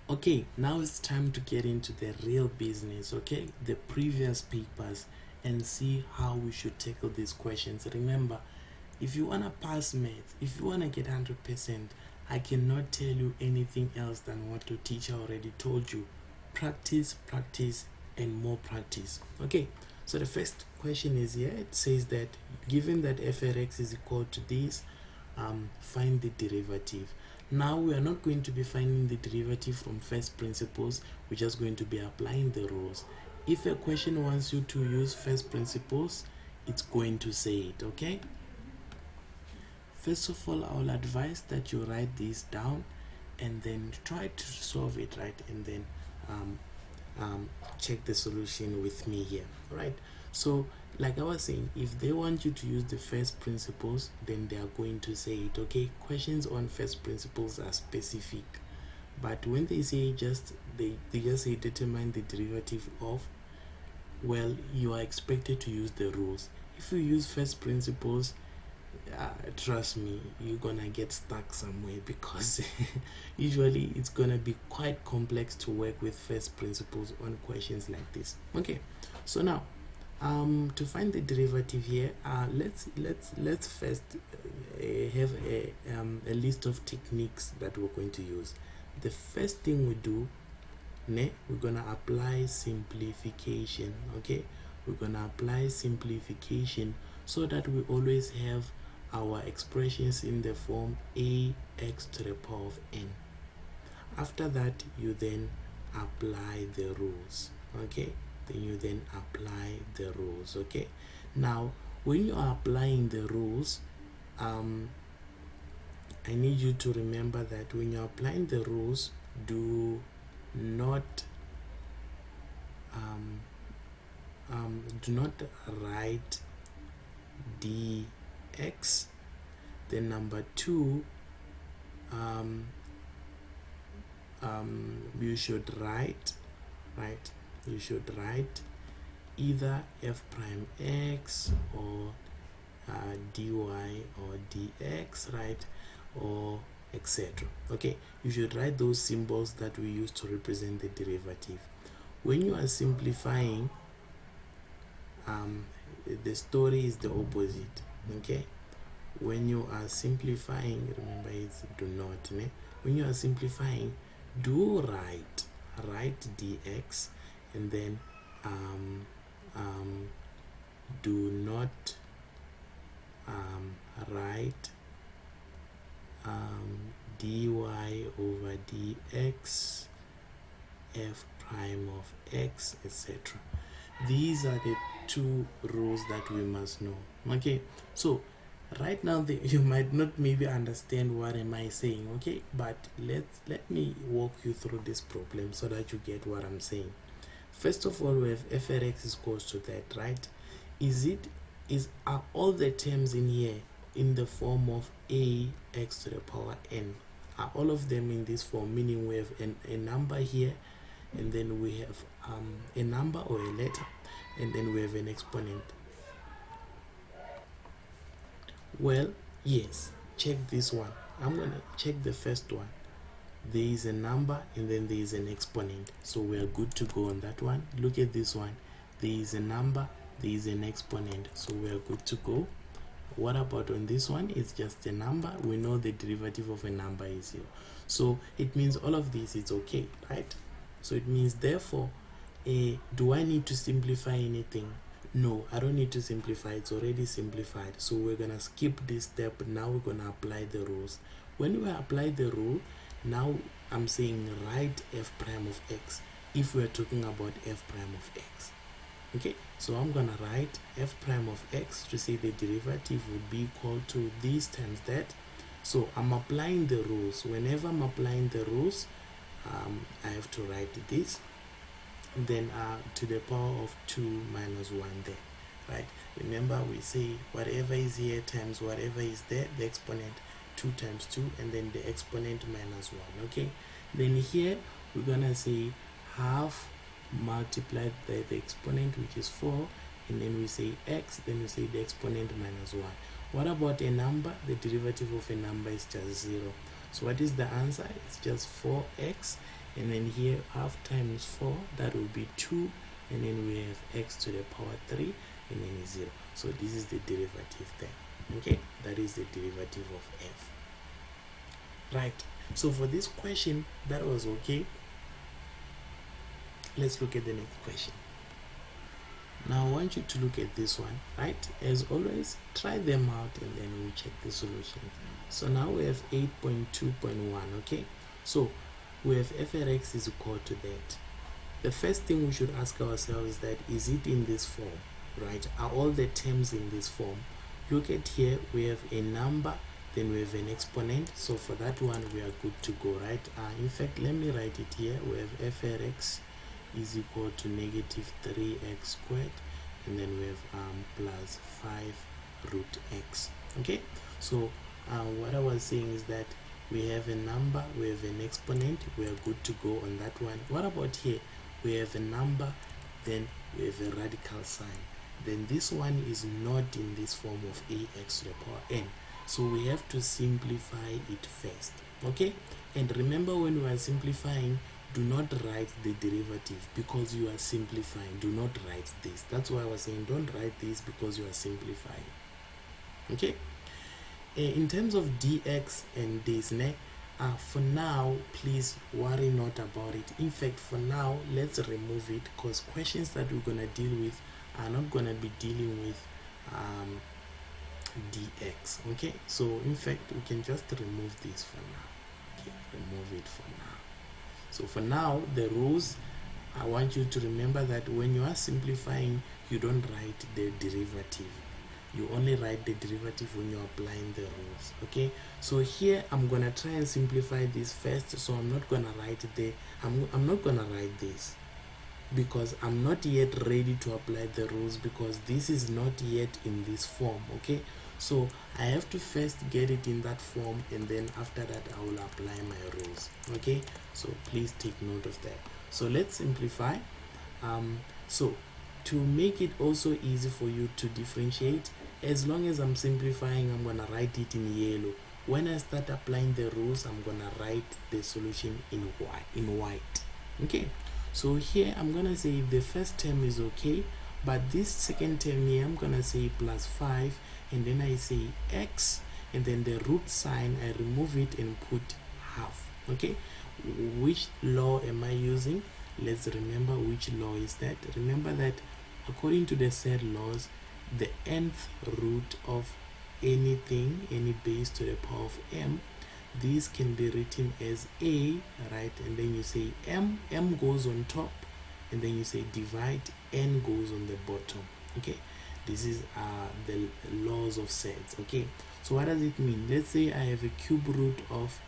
Okay, now it's time to get into the real business, okay? The previous papers, and see how we should tackle these questions. Remember, if you want to pass math, if you want to get 100%, I cannot tell you anything else than what your teacher already told you. Practice, practice, and more practice. Okay, so the first question is here. It says that given that f of x is equal to this, find the derivative. Now we are not going to be finding the derivative from first principles, we're just going to be applying the rules. If a question wants you to use first principles, it's going to say it, okay? First of all, I will advise that you write this down and then try to solve it, right? And then check the solution with me here, right? So like I was saying, if they want you to use the first principles, then they are going to say it, okay? Questions on first principles are specific, but when they say they just say determine the derivative of, well, you are expected to use the rules. If you use first principles, trust me, you're gonna get stuck somewhere, because usually it's gonna be quite complex to work with first principles on questions like this. Okay, so now to find the derivative here, let's first have a list of techniques that we're going to use. The first thing we do, we're gonna apply simplification. Okay, we're gonna apply simplification so that we always have our expressions in the form ax to the power of n. After that, you then apply the rules. Okay, then you then apply the rules. Okay, now when you are applying the rules, I need you to remember that when you're applying the rules, do not write dx. Then number two, you should write either f prime x or dy or dx, right, or etc. Okay, you should write those symbols that we use to represent the derivative. When you are simplifying, the story is the opposite. Okay, when you are simplifying, remember it's do not. When you are simplifying, do write dx, and then do not write dy over dx, f prime of x, etc. These are the two rules that we must know. Okay, so right now you might not maybe understand what am I saying, okay, but let me walk you through this problem so that you get what I'm saying. First of all, we have f of x is equals to that, right? Are all the terms in here in the form of a x to the power n? Are all of them in this form, meaning we have a number here, and then we have a number or a letter, and then we have an exponent? Well, yes. Check this one. I'm gonna check the first one. There is a number and then there is an exponent, so we are good to go on that one. Look at this one. There is a number, there is an exponent, so we are good to go. What about on this one? It's just a number. We know the derivative of a number is 0, so it means all of this is okay, right? So it means therefore, do I need to simplify anything? No, I don't need to simplify. It's already simplified, so we're gonna skip this step. Now we're gonna apply the rules. When we apply the rule, now I'm saying write f prime of x if we're talking about f prime of x. Okay, so I'm gonna write f prime of x to say the derivative would be equal to this times that. So I'm applying the rules. Whenever I'm applying the rules, I have to write this, then to the power of 2 minus 1 there, right? Remember, we say whatever is here times whatever is there, the exponent 2 times 2, and then the exponent minus 1. Okay, then here we're gonna say half multiplied by the exponent, which is 4, and then we say x, then we say the exponent minus 1. What about a number? The derivative of a number is just 0. So what is the answer? It's just 4x, and then here half times 4, that will be 2, and then we have x to the power 3, and then 0. So this is the derivative there. Okay, that is the derivative of f. Right, so for this question that was okay. Let's look at the next question. Now I want you to look at this one, right? As always, try them out and then we check the solution. So now we have 8.2.1. okay, so we have f at x is equal to that. The first thing we should ask ourselves is that, is it in this form, right? Are all the terms in this form? Look at here, we have a number, then we have an exponent. So for that one we are good to go, right? In fact, let me write it here. We have f at x is equal to negative 3x squared, and then we have plus 5 root x. Okay, so what I was saying is that we have a number, we have an exponent, we are good to go on that one. What about here? We have a number, then we have a radical sign. Then this one is not in this form of ax to the power n, so we have to simplify it first. Okay, and remember, when we are simplifying, do not write the derivative because you are simplifying. Do not write this. That's why I was saying don't write this, because you are simplifying. Okay, in terms of dx and this, for now, please worry not about it. In fact, for now, let's remove it, because questions that we're gonna deal with are not gonna be dealing with dx. Okay, so in fact we can just remove this for now. Okay, remove it for now. So for now, the rules, I want you to remember that when you are simplifying, you don't write the derivative. You only write the derivative when you're applying the rules. Okay, so here I'm gonna try and simplify this first. So I'm not gonna write I'm not gonna write this, because I'm not yet ready to apply the rules, because this is not yet in this form. Okay, so I have to first get it in that form, and then after that I will apply my rules. Okay, so please take note of that. So let's simplify. So to make it also easy for you to differentiate, as long as I'm simplifying, I'm gonna write it in yellow. When I start applying the rules, I'm gonna write the solution in white. Okay, so here I'm gonna say the first term is okay, but this second term here I'm gonna say plus 5, and then I say x, and then the root sign I remove it and put half. Okay, which law am I using? Let's remember which law is that. Remember that according to the said laws, the nth root of anything, any base to the power of m, this can be written as a, right? And then you say m goes on top, and then you say divide, n goes on the bottom. Okay, this is the laws of sets. Okay, so what does it mean? Let's say I have a cube root of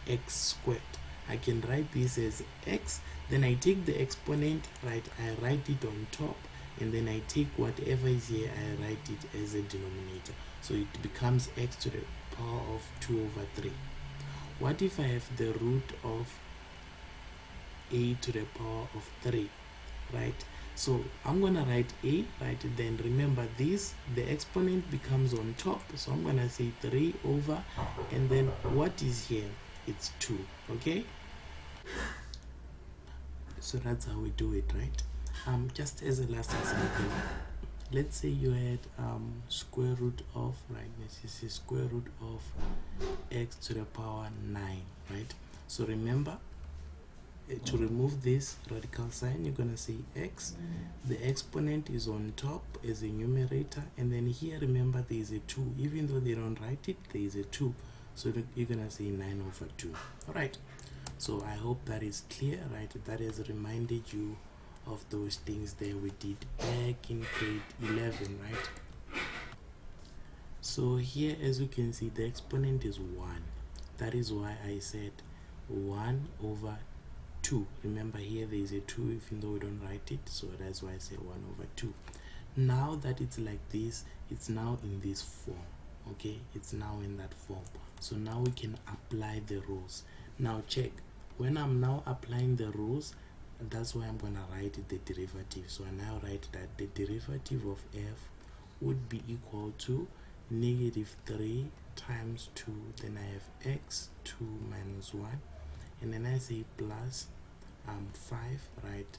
x squared. I can write this as x, then I take the exponent, right? I write it on top, and then I take whatever is here, I write it as a denominator. So it becomes x to the power of 2 over 3. What if I have the root of a to the power of 3, right? So I'm gonna write a, right? Then remember this, the exponent becomes on top, so I'm gonna say 3 over, and then what is here? It's 2. Okay, so that's how we do it, right? Just as a last example, let's say you had square root of, right, this is square root of x to the power 9, right? So remember, to remove this radical sign, you're gonna say x, the exponent is on top as a numerator, and then here remember there is a 2. Even though they don't write it, there is a 2, so you're gonna say 9 over 2. All right, so I hope that is clear, right? That has reminded you of those things that we did back in grade 11, right? So here, as you can see, the exponent is 1. That is why I said 1 over 2. Remember, here there is a 2 even though we don't write it, so that's why I say 1 over 2. Now that it's like this, it's now in this form. Okay, it's now in that form, so now we can apply the rules. Now check, when I'm now applying the rules, that's why I'm gonna write the derivative. So I now write that the derivative of f would be equal to negative 3 times 2, then I have x 2 minus 1, and then I say plus 5, right,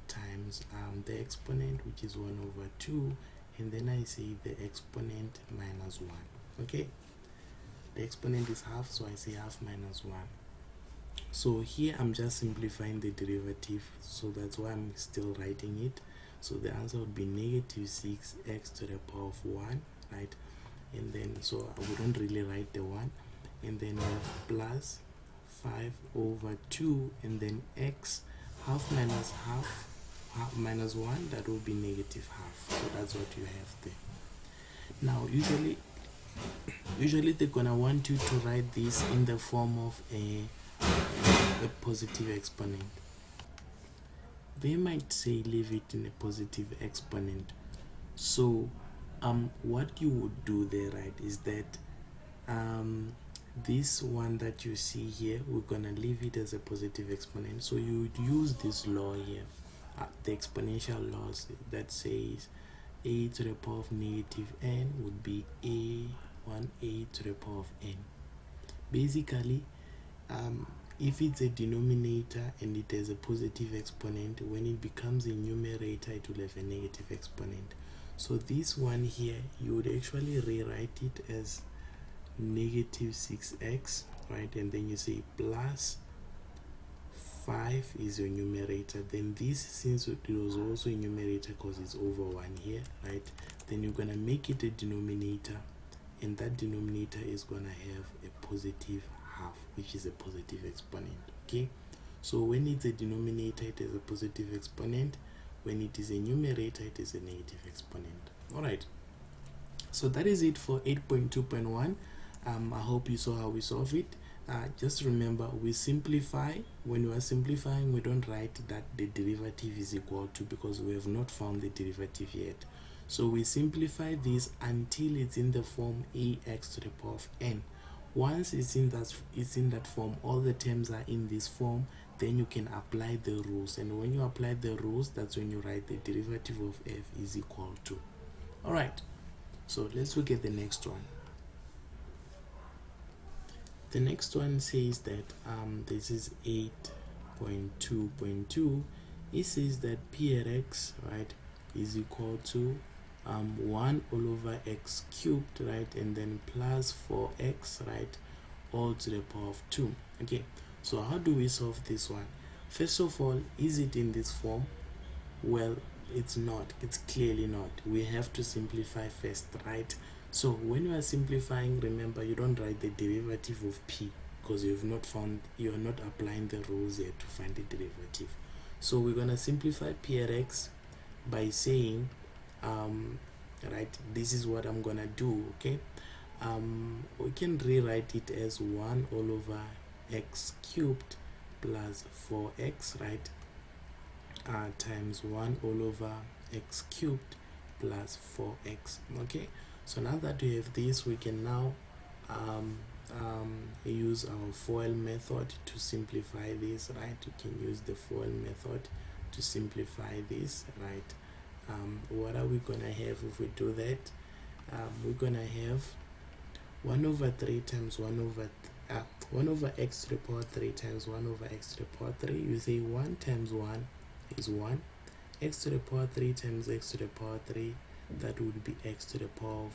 times the exponent, which is 1 over 2, and then I say the exponent minus 1. Okay, the exponent is half, so I say half minus 1. So here I'm just simplifying the derivative, so that's why I'm still writing it. So the answer would be negative 6x to the power of 1, right? And then so we don't really write the 1, and then we have plus 5 over 2, and then x, half minus half, half minus 1, that will be negative half. So that's what you have there. Now usually they're gonna want you to write this in the form of a positive exponent. They might say leave it in a positive exponent. So what you would do there, right, is that this one that you see here, we're gonna leave it as a positive exponent. So you would use this law here, the exponential laws, that says a to the power of negative n would be a to the power of n. Basically, if it's a denominator and it has a positive exponent, when it becomes a numerator, it will have a negative exponent. So this one here, you would actually rewrite it as negative 6x, right? And then you say plus 5 is your numerator. Then this, since it was also a numerator because it's over 1 here, right? Then you're going to make it a denominator, and that denominator is going to have a positive half, which is a positive exponent. Okay, so when it's a denominator, it is a positive exponent. When it is a numerator, it is a negative exponent. All right, so that is it for 8.2.1. I hope you saw how we solve it. Just remember, we simplify. When we are simplifying, we don't write that the derivative is equal to, because we have not found the derivative yet. So we simplify this until it's in the form ax to the power of n. Once it's in that form, all the terms are in this form, then you can apply the rules. And when you apply the rules, that's when you write the derivative of f is equal to. All right, so let's look at the next one. The next one says that this is 8.2.2. It says that p at x, right, is equal to 1 all over x cubed, right, and then plus 4x, right, all to the power of 2. Okay, so how do we solve this one? First of all, is it in this form? Well, it's not. It's clearly not. We have to simplify first, right? So when you are simplifying, remember, you don't write the derivative of p, because you're not applying the rules here to find the derivative. So we're gonna simplify p at x by saying right, this is what I'm gonna do. Okay, we can rewrite it as 1 all over x cubed plus 4x, right, times 1 all over x cubed plus 4x. Okay, so now that we have this, we can now use our FOIL method to simplify this, right? You can use the FOIL method to simplify this, right? What are we gonna have if we do that? We're gonna have 1 over 3 times 1 over x to the power 3 times 1 over x to the power 3. You say 1 times 1 is 1. X to the power 3 times x to the power 3, that would be x to the power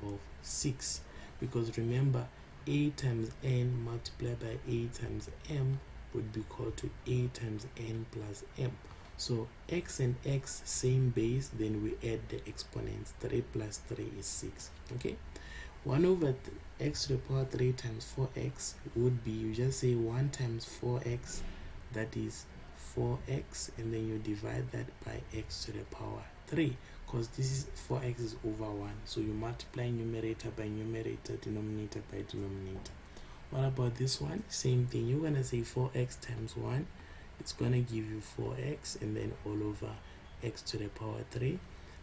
of 6, because remember, a times n multiplied by a times m would be equal to a times n plus m. So x and x, same base, then we add the exponents. 3 plus 3 is 6. Okay, 1 over x to the power 3 times 4x would be, you just say 1 times 4x, that is 4x, and then you divide that by x to the power 3, because this is 4x is over 1, so you multiply numerator by numerator, denominator by denominator. What about this one? Same thing. You're gonna say 4x times 1, it's gonna give you 4x, and then all over x to the power 3.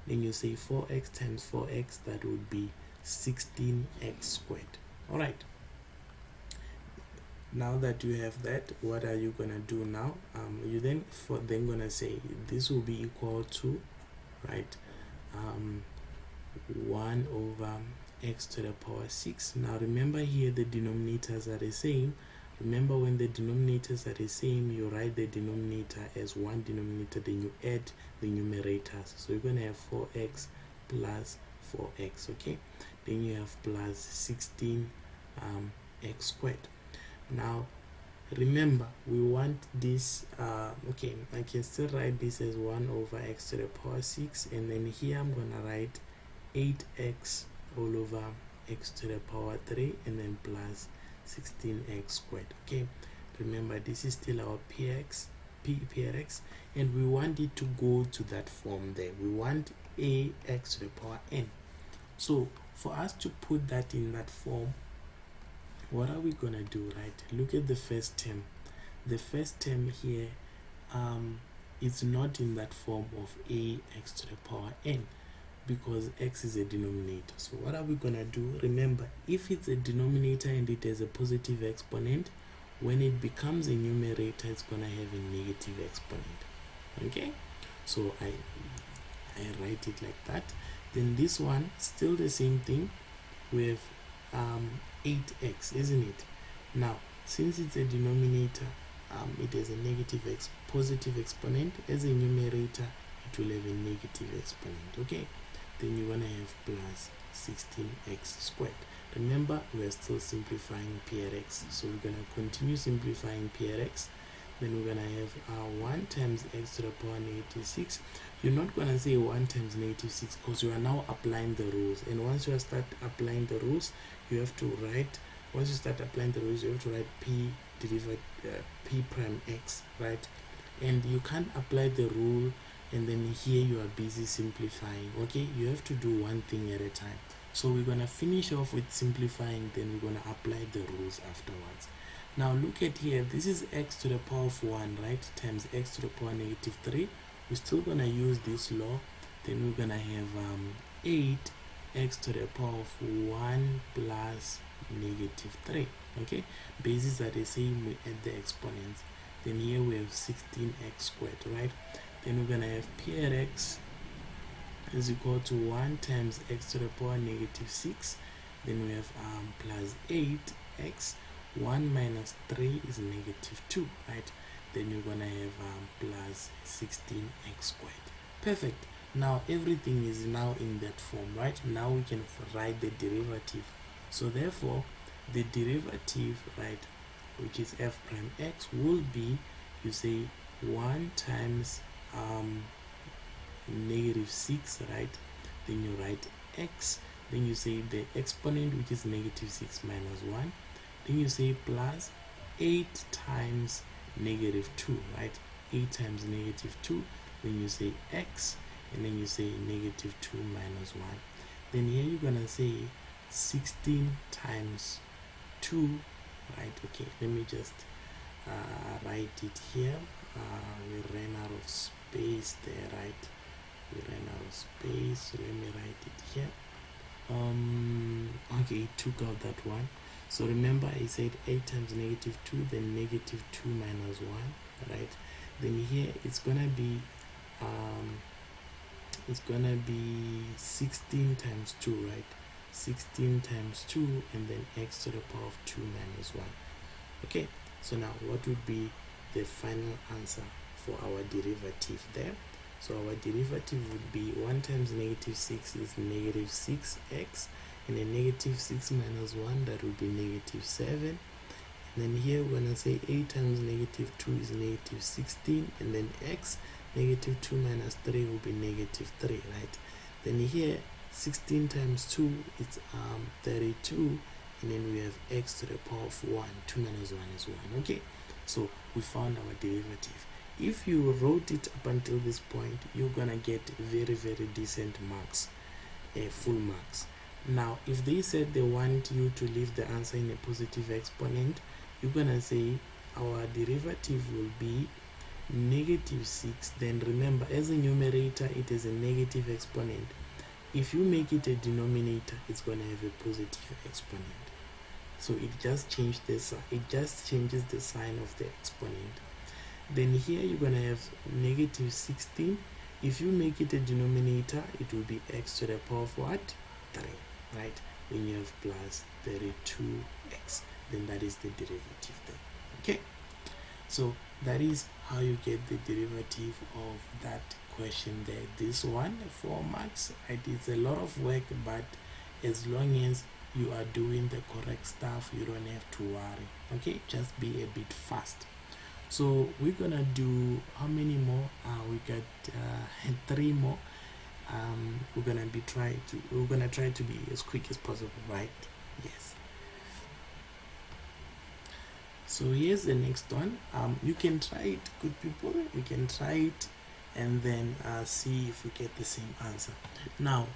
Then you say 4x times 4x, that would be 16x squared. All right, now that you have that, what are you gonna do now? You then gonna say this will be equal to, right, 1 over x to the power 6. Now remember, here the denominators are the same, Remember, when the denominators are the same, you write the denominator as one denominator, then you add the numerators. So you're going to have 4x plus 4x, okay? Then you have plus 16 x squared. Now remember, we want this okay, I can still write this as 1 over x to the power 6, and then here I'm gonna write 8x all over x to the power 3, and then plus 16x squared. Okay, remember, this is still our px, and we want it to go to that form there. We want ax to the power n. So for us to put that in that form, what are we gonna do? Right, look at the first term. The first term here is not in that form of ax to the power n, because x is a denominator. So what are we gonna do? Remember, if it's a denominator and it has a positive exponent, when it becomes a numerator, it's gonna have a negative exponent. Okay, so I write it like that. Then this one, still the same thing. We have 8x, isn't it? Now, since it's a denominator, it has a positive exponent. As a numerator, it will have a negative exponent. Okay, then you're gonna have plus 16x squared. Remember, we are still simplifying Prx, so we're gonna continue simplifying Prx. Then we're gonna have 1 times x to the power negative 6. You're not gonna say 1 times negative 6, because you are now applying the rules, and once you start applying the rules, you have to write, once you start applying the rules, you have to write p prime x, right? And you can't apply the rule and then here you are busy simplifying. Okay, you have to do one thing at a time. So we're gonna finish off with simplifying, then we're gonna apply the rules afterwards. Now look at here, this is x to the power of 1, right, times x to the power negative 3. We're still gonna use this law. Then we're gonna have 8x to the power of 1 plus negative 3. Okay, bases are the same, we add the exponents. Then here we have 16x squared, right? Then we're gonna have Prx is equal to 1 times x to the power negative 6. Then we have plus 8x. 1 minus 3 is negative 2, right? Then you're gonna have plus 16x squared. Perfect. Now everything is now in that form, right? Now we can write the derivative. So therefore, the derivative, right, which is f prime x, will be, you say 1 times negative 6, right? Then you write x, then you say the exponent, which is negative 6 minus 1. Then you say plus 8 times negative 2, right? 8 times negative 2. Then you say x, and then you say negative 2 minus 1. Then here you're gonna say 16 times 2, right? Okay, let me just write it here. We ran out of space there, right? We ran out of space, so let me write it here. Okay, it took out that one. So remember, I said 8 times negative 2, then negative 2 minus 1, right? Then here it's gonna be 16 times 2, right? 16 times 2, and then x to the power of 2 minus 1. Okay, so now what would be the final answer for our derivative there? So our derivative would be 1 times negative 6 is negative 6x, and then negative 6 minus 1, that would be negative 7. And then here we're going to say 8 times negative 2 is negative 16, and then x, negative 2 minus 3 will be negative 3, right? Then here 16 times 2 is 32, and then we have x to the power of 1. 2 minus 1 is 1. Okay, so we found our derivative. If you wrote it up until this point, you're gonna get very, very decent marks, full marks. Now if they said they want you to leave the answer in a positive exponent, you're gonna say our derivative will be negative 6. Then remember, as a numerator it is a negative exponent. If you make it a denominator, it's gonna have a positive exponent. So it just changes the sign of the exponent. Then here you're gonna have negative 16. If you make it a denominator, it will be x to the power of what? 3, right? Then you have plus 32x. Then that is the derivative there. So that is how you get the derivative of that question there. This one, 4 marks, right? It's a lot of work, but as long as you are doing the correct stuff, you don't have to worry. Okay, just be a bit fast. So we're gonna do how many more? We got 3 more. We're gonna try to be as quick as possible, right? Yes. So here's the next one. You can try it, good people. You can try it and then see if we get the same answer. Now,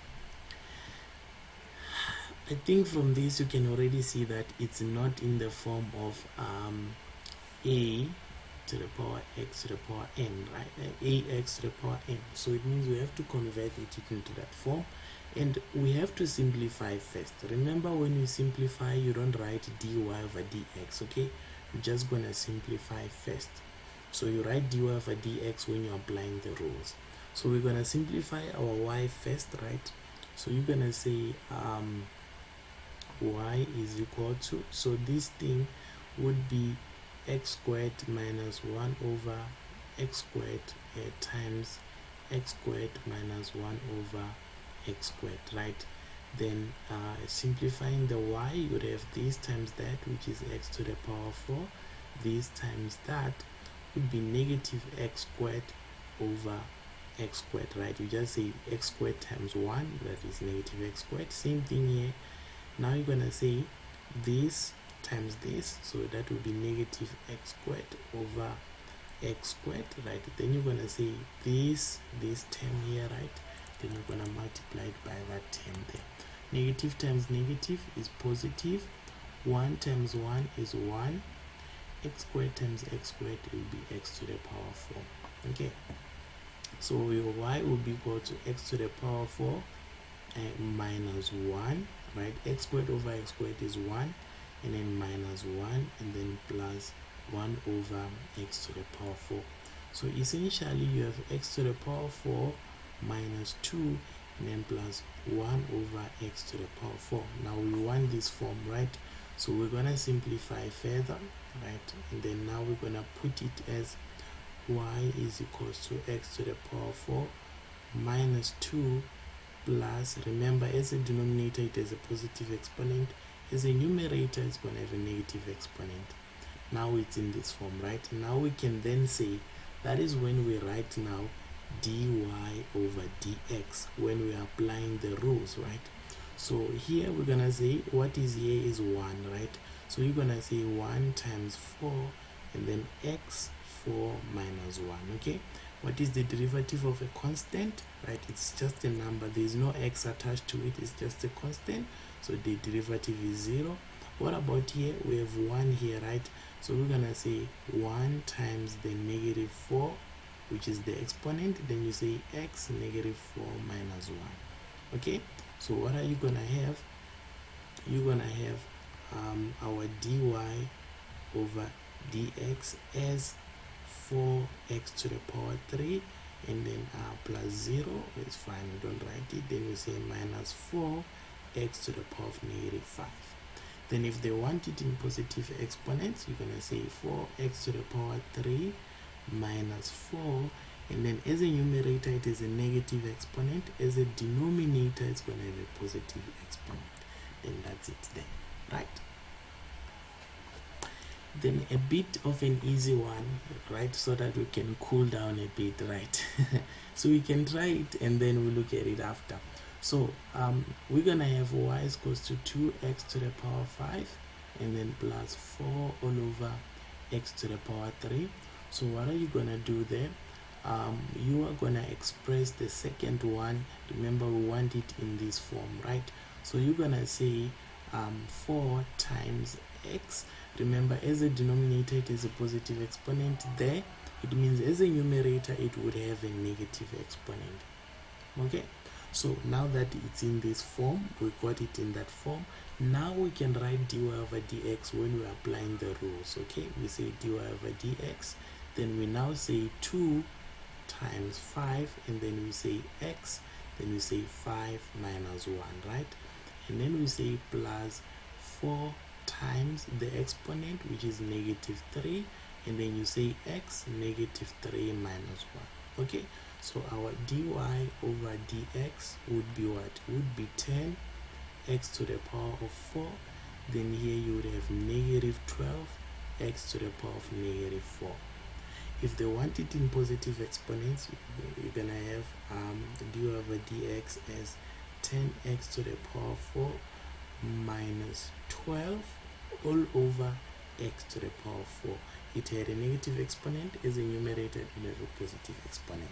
I think from this you can already see that it's not in the form of a to the power x to the power n, right? Ax to the power n. So it means we have to convert it into that form, and we have to simplify first. Remember, when you simplify, you don't write dy over dx, okay? You're just gonna simplify first. So you write dy over dx when you're applying the rules. So we're gonna simplify our y first, right? So you're gonna say y is equal to, so this thing would be x squared minus 1 over x squared times x squared minus 1 over x squared, right? Then simplifying the y, you would have this times that, which is x to the power 4. This times that would be negative x squared over x squared, right? You just say x squared times 1, that is negative x squared. Same thing here. Now you're gonna say this times this, so that will be negative x squared over x squared, right? Then you're gonna say this term here, right? Then you're gonna multiply it by that term there. Negative times negative is positive. 1 times 1 is 1. X squared times x squared will be x to the power 4. Okay, so your y will be equal to x to the power 4 minus 1, right? X squared over x squared is 1, and then minus 1, and then plus 1 over x to the power 4. So essentially you have x to the power 4 minus 2, and then plus 1 over x to the power 4. Now we want this form, right? So we're gonna simplify further, right? And then now we're gonna put it as y is equals to x to the power 4 minus 2 plus, remember, as a denominator it has a positive exponent, as a numerator it's going to have a negative exponent. Now it's in this form, right? Now we can then say that is when we write now dy over dx, when we are applying the rules, right? So here we're gonna say what is here is 1, right? So you're gonna say 1 times 4 and then x 4 minus 1. Okay, what is the derivative of a constant, right? It's just a number, there is no x attached to it, it's just a constant, so the derivative is 0. What about here? We have 1 here, right? So we're gonna say 1 times the negative 4, which is the exponent, then you say x negative 4 minus 1. Okay, so what are you gonna have? You're gonna have our dy over dx as 4x to the power 3, and then plus 0 is fine, we don't write it. Then we say minus 4x to the power of negative 5. Then if they want it in positive exponents, you're gonna say 4x to the power 3 minus 4, and then as a numerator it is a negative exponent, as a denominator it's gonna have a positive exponent. Then that's it there, right? Then a bit of an easy one, right, so that we can cool down a bit, right? So we can try it and then we'll look at it after. So we're gonna have y is equals to 2x to the power 5 and then plus 4 all over x to the power 3. So what are you gonna do there? You are gonna express the second one. Remember, we want it in this form, right? So you're gonna say 4 times x. Remember, as a denominator it is a positive exponent there. It means as a numerator it would have a negative exponent. Okay, so now that it's in this form, we got it in that form. Now we can write dy over dx when we're applying the rules. Okay, we say dy over dx, then we now say 2 times 5, and then we say x, then we say 5 minus 1, right? And then we say plus 4 times the exponent, which is negative 3, and then you say x negative 3 minus 1. Okay, so our dy over dx would be what? Would be 10 x to the power of 4. Then here you would have negative 12 x to the power of negative 4. If they want it in positive exponents, you're gonna have dy over dx as 10x to the power of 4 minus 12 all over x to the power of 4. It had a negative exponent as a numerator and a positive exponent.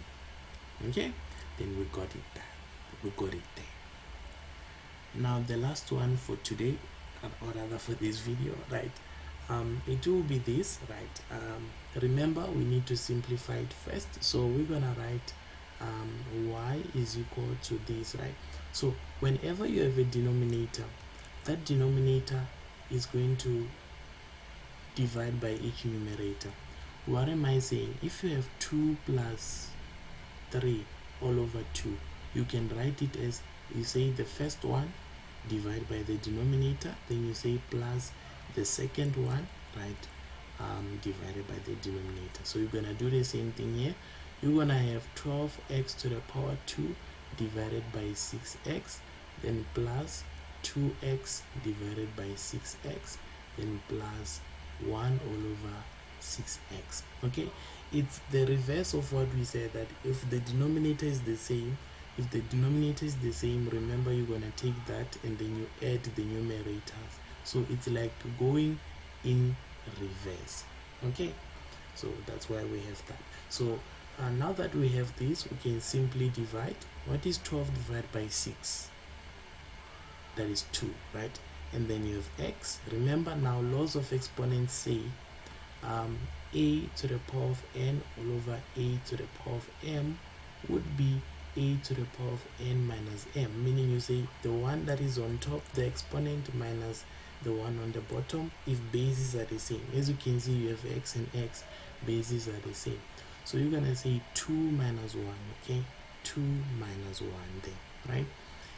Okay, then we got it there. Now the last one for today, or rather for this video, right? It will be this, right? Remember, we need to simplify it first. So we're gonna write y is equal to this, right? So whenever you have a denominator, that denominator is going to divide by each numerator. What am I saying? If you have 2 plus 3 all over 2, you can write it as, you say the first one divide by the denominator, then you say plus the second one, right, divided by the denominator. So you're gonna do the same thing here. You're gonna have 12x to the power 2 divided by 6x, then plus 2x divided by 6x, then plus 1 all over 6x. Okay, it's the reverse of what we said, that if the denominator is the same, remember, you're gonna take that and then you add the numerators. So it's like going in reverse. Okay, so that's why we have that. So now that we have this, we can simply divide. What is 12 divided by 6? That is 2, right? And then you have x. Remember, now laws of exponents say a to the power of n all over a to the power of m would be a to the power of n minus m, meaning you say the one that is on top, the exponent, minus the one on the bottom, if bases are the same. As you can see, you have x and x, bases are the same. So you're gonna say 2 minus 1, okay? 2 minus 1 there, right?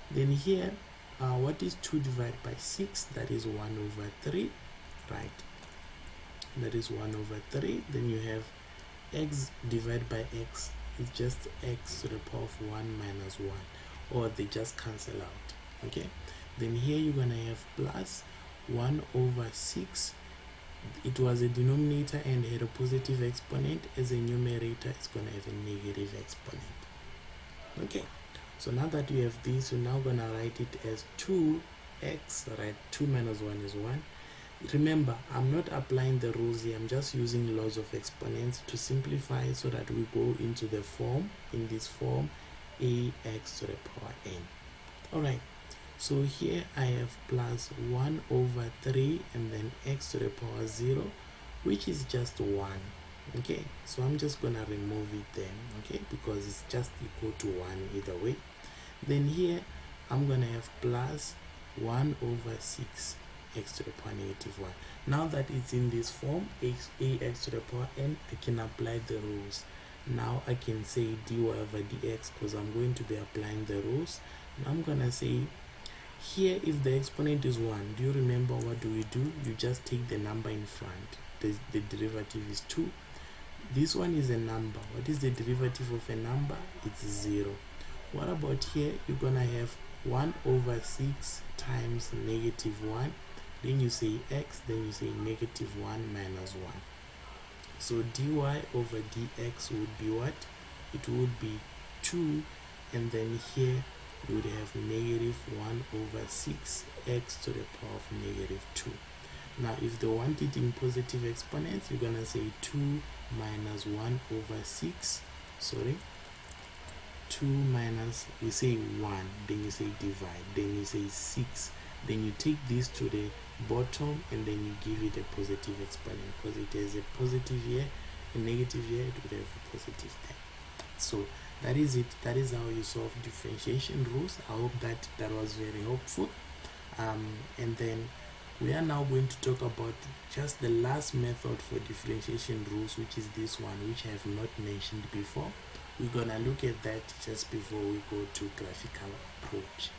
Then here, what is 2 divided by 6? That is 1 over 3, right? That is 1 over 3. Then you have x divided by x is just x to the power of 1 minus 1, or they just cancel out. Okay, then here you're gonna have plus 1 over 6. It was a denominator and had a positive exponent. As a numerator, it's gonna have a negative exponent. Okay, so now that you have this, you're now gonna write it as 2x, right? 2 minus 1 is 1. Remember, I'm not applying the rules here, I'm just using laws of exponents to simplify so that we go into the form, in this form, ax to the power n. Alright, so here I have plus 1 over 3 and then x to the power 0, which is just 1. Okay, so I'm just gonna remove it then, okay, because it's just equal to 1 either way. Then here I'm gonna have plus 1 over 6 x to the power negative 1. Now that it's in this form, ax to the power n, I can apply the rules. Now I can say dy over dx because I'm going to be applying the rules. Now I'm gonna say here, if the exponent is 1, do you remember what do we do? You just take the number in front. The derivative is 2. This one is a number. What is the derivative of a number? It's 0. What about here? You're gonna have 1 over 6 times negative 1. Then you say x, then you say negative 1 minus 1. So dy over dx would be what? It would be 2, and then here you would have negative 1 over 6 x to the power of negative 2. Now if they want it in positive exponents, you're gonna say 2 minus 1 over 6, 2 minus, you say 1, then you say divide, then you say 6, then you take this to the bottom and then you give it a positive exponent, because it has a positive here, a negative here, it would have a positive there. So that is it. That is how you solve differentiation rules. I hope that was very helpful. And then we are now going to talk about just the last method for differentiation rules, which is this one, which I have not mentioned before. We're gonna look at that just before we go to graphical approach.